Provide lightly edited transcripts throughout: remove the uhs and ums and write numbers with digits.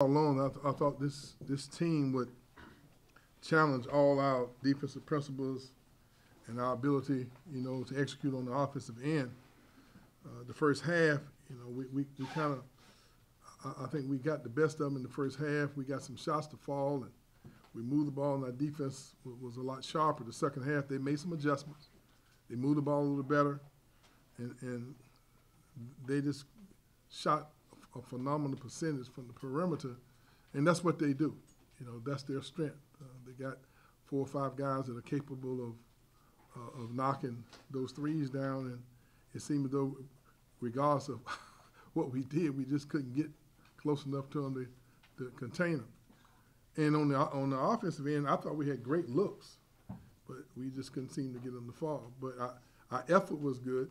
All along, I thought this team would challenge all our defensive principles and our ability, to execute on the offensive end. The first half, we kind of, I think we got the best of them in the first half. We got some shots to fall, and we moved the ball, and our defense was a lot sharper. The second half, they made some adjustments. They moved the ball a little better, and they just shot a phenomenal percentage from the perimeter, and that's what they do. That's their strength. They got 4 or 5 guys that are capable of knocking those threes down, and it seemed as though, regardless of what we did, we just couldn't get close enough to them to contain them. And on the offensive end, I thought we had great looks, but we just couldn't seem to get them to fall. But our effort was good.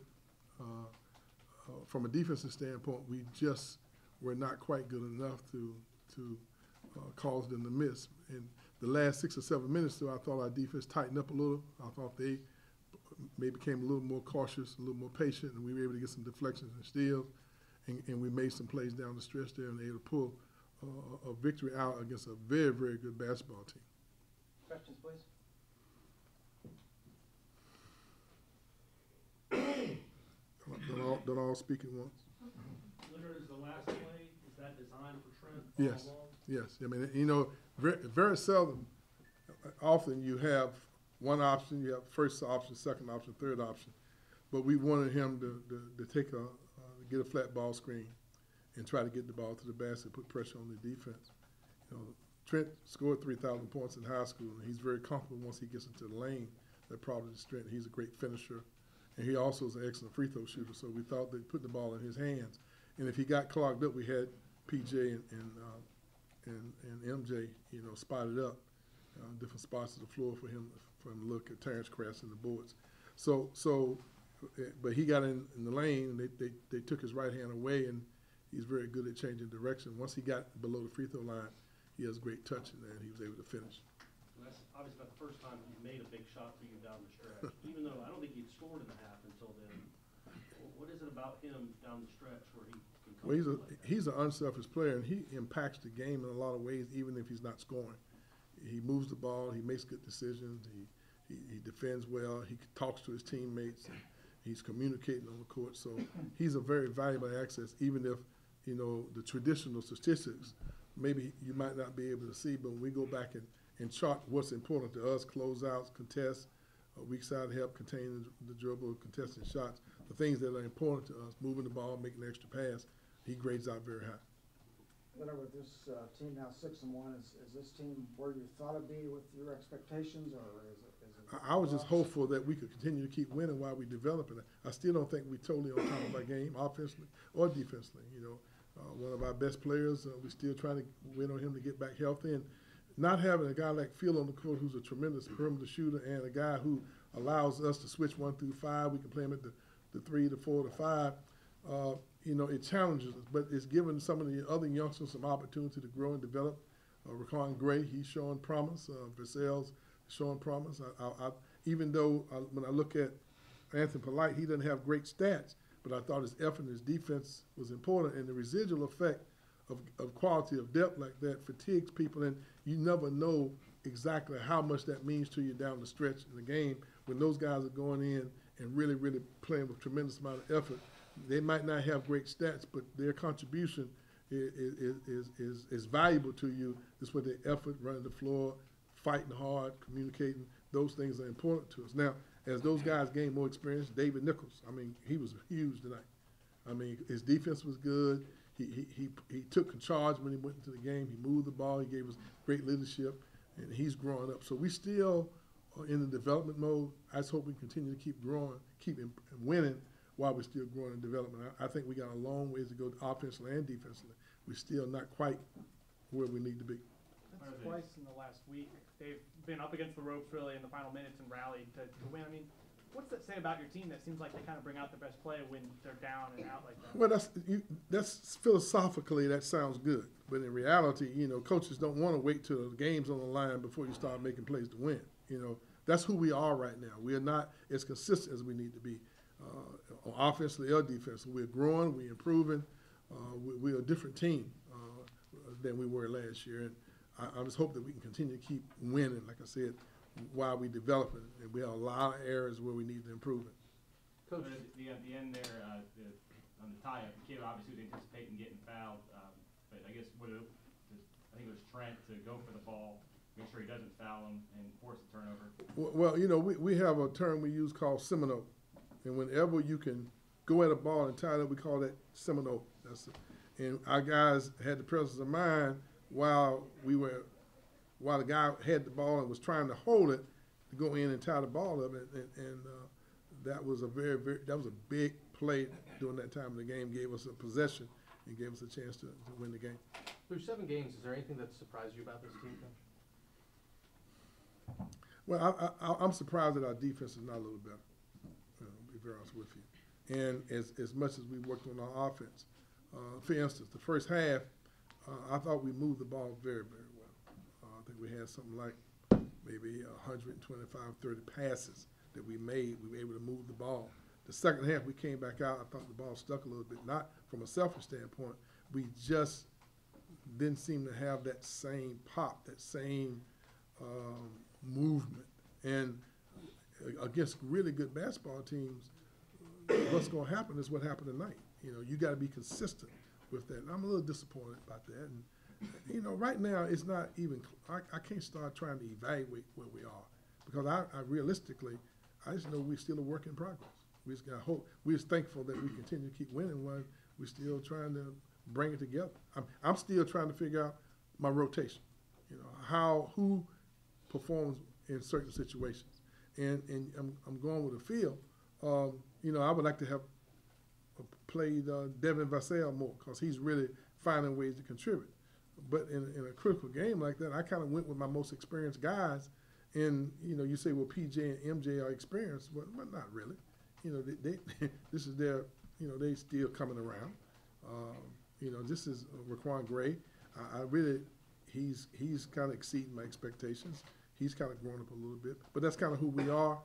From a defensive standpoint, we just were not quite good enough to cause them to miss. In the last 6 or 7 minutes, though, I thought our defense tightened up a little. I thought they maybe became a little more cautious, a little more patient, and we were able to get some deflections and steals, and we made some plays down the stretch there and able to pull a victory out against a very, very good basketball team. Questions, please. Don't all speak at once. Leonard, is the last play, is that designed for Trent? Yes, yes. I mean, very, very seldom, often you have one option, you have first option, second option, third option. But we wanted him to take get a flat ball screen and try to get the ball to the basket, put pressure on the defense. Trent scored 3,000 points in high school, and he's very comfortable once he gets into the lane. That's probably his strength. He's a great finisher, and he also is an excellent free throw shooter. So we thought they'd put the ball in his hands. And if he got clogged up, we had PJ and MJ, spotted up different spots of the floor for him to look at Terrence Crass and the boards. But he got in the lane, and they took his right hand away, and he's very good at changing direction. Once he got below the free throw line, he has great touch in there, and he was able to finish. So that's obviously not the first time he's made a big shot for you down the stretch, even though I don't think he'd scored in the half until then. What is it about him down the stretch where he can come? Well, he's an unselfish player, and he impacts the game in a lot of ways, even if he's not scoring. He moves the ball, he makes good decisions, he defends well, he talks to his teammates, and he's communicating on the court. So he's a very valuable access, even if, the traditional statistics, maybe you might not be able to see, but when we go back and chart what's important to us, closeouts, contests, weak side help, containing the dribble, contesting shots, the things that are important to us, moving the ball, making an extra pass, he grades out very high. Leonard, with this team now 6-1, is this team where you thought it'd be with your expectations, or is it I was just hopeful that we could continue to keep winning while we develop it. I still don't think we're totally on top of our game, offensively or defensively. One of our best players, we're still trying to win on him to get back healthy. And not having a guy like Phil on the court who's a tremendous perimeter shooter and a guy who allows us to switch 1 through 5, we can play him at the 3, the 4, the 5. It challenges us, but it's given some of the other youngsters some opportunity to grow and develop. Raquan Gray, he's showing promise. Vassell's showing promise. Even though when I look at Anthony Polite, he doesn't have great stats, but I thought his effort and his defense was important, and the residual effect of quality of depth like that fatigues people, and you never know exactly how much that means to you down the stretch in the game when those guys are going in and really, really playing with tremendous amount of effort. They might not have great stats, but their contribution is valuable to you. This with their effort, running the floor, fighting hard, communicating. Those things are important to us. Now, as those guys gain more experience, David Nichols, he was huge tonight. His defense was good. He took charge when he went into the game. He moved the ball. He gave us great leadership, and he's growing up. So we still are in the development mode. I just hope we continue to keep growing, keep winning while we're still growing in development. I think we got a long ways to go offensively and defensively. We're still not quite where we need to be. Twice in the last week, they've been up against the ropes really in the final minutes and rallied to win. What's that say about your team that seems like they kind of bring out their best play when they're down and out like that? Well, that's philosophically that sounds good, but in reality, coaches don't want to wait till the game's on the line before you start making plays to win. That's who we are right now. We are not as consistent as we need to be, offensively or defensively. We're growing, we're improving. We're a different team. than we were last year. And I just hope that we can continue to keep winning, like I said, while we develop it. And we have a lot of areas where we need to improve it. Coach, at the end there, on the tie-up, the kid obviously was anticipating getting fouled, but I guess I think it was Trent to go for the ball, make sure he doesn't foul him and force a turnover. Well, you know, we have a term we use called Seminole, and whenever you can go at a ball and tie it up, we call that Seminole. And our guys had the presence of mind while the guy had the ball and was trying to hold it to go in and tie the ball up, and that was a that was a big play during that time of the game. Gave us a possession and gave us a chance to win the game. Through 7 games, is there anything that surprised you about this team, Coach? Well, I'm surprised that our defense is not a little better. To be very honest with you. And as much as we worked on our offense, for instance, the first half, I thought we moved the ball very, very well. I think we had something like maybe 125, 30 passes that we made. We were able to move the ball. The second half, we came back out. I thought the ball stuck a little bit, not from a selfish standpoint. We just didn't seem to have that same pop, that same movement. And against really good basketball teams, what's going to happen is what happened tonight. You know, you got to be consistent with that. And I'm a little disappointed about that. And, you know, right now it's not even, I can't start trying to evaluate where we are because I realistically, I just know we're still a work in progress. We just got hope. We're just thankful that we continue to keep winning while we're still trying to bring it together. I'm still trying to figure out my rotation. You know, who performs in certain situations. And I'm going with a feel. You know, I would like to have played Devin Vassell more because he's really finding ways to contribute. But in a critical game like that, I kind of went with my most experienced guys. And, you know, you say, well, PJ and MJ are experienced. Well, not really. You know, they this is their, you know, they still coming around. You know, this is Raquan Gray. I really, he's kind of exceeding my expectations. He's kind of grown up a little bit. But that's kind of who we are.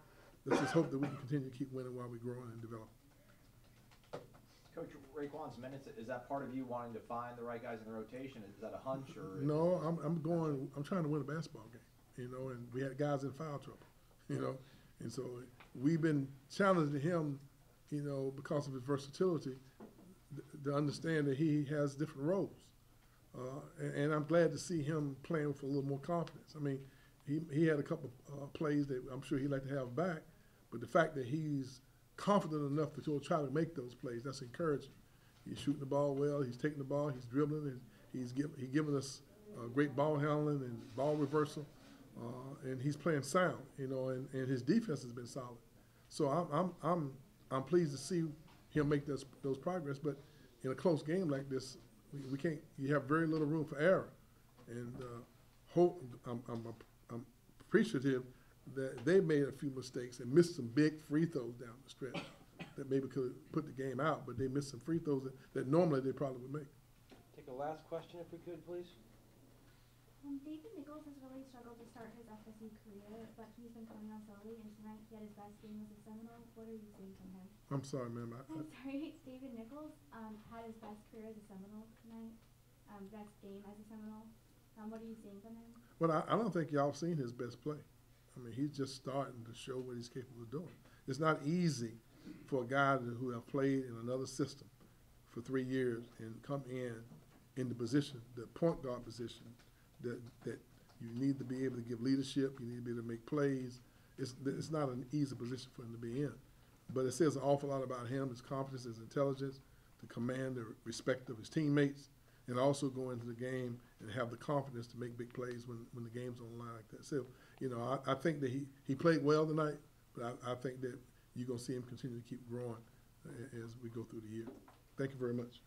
Let's just hope that we can continue to keep winning while we're growing and developing. Coach, Raquan's minutes, is that part of you wanting to find the right guys in the rotation? Is that a hunch or? No, I'm trying to win a basketball game, you know, and we had guys in foul trouble, you know. And so we've been challenging him, you know, because of his versatility, to understand that he has different roles. And I'm glad to see him playing with a little more confidence. I mean, he had a couple of plays that I'm sure he'd like to have back, but the fact that he's confident enough to try to make those plays, that's encouraging. He's shooting the ball well, he's taking the ball, he's dribbling, and he's giving us great ball handling and ball reversal, and he's playing sound, you know, and his defense has been solid. So I'm pleased to see him make those progress, but in a close game like this, we can't. You have very little room for error, and I'm appreciative that they made a few mistakes and missed some big free throws down the stretch that maybe could put the game out, but they missed some free throws that normally they probably would make. Take a last question if we could, please. David Nichols has really struggled to start his FSU career, but he's been coming on slowly, and tonight he had his best game as a Seminole. What are you seeing from him? I'm sorry, ma'am. I'm sorry, David Nichols had his best career as a Seminole tonight, best game as a Seminole. What are you seeing from him? Well, I don't think y'all seen his best play. I mean, he's just starting to show what he's capable of doing. It's not easy for a guy who have played in another system for 3 years and come in the position, the point guard position, that you need to be able to give leadership, you need to be able to make plays. It's not an easy position for him to be in. But it says an awful lot about him, his confidence, his intelligence, to command the respect of his teammates, and also go into the game and have the confidence to make big plays when the game's on the line like that. So, you know, I think that he played well tonight, but I think that you're going to see him continue to keep growing as we go through the year. Thank you very much.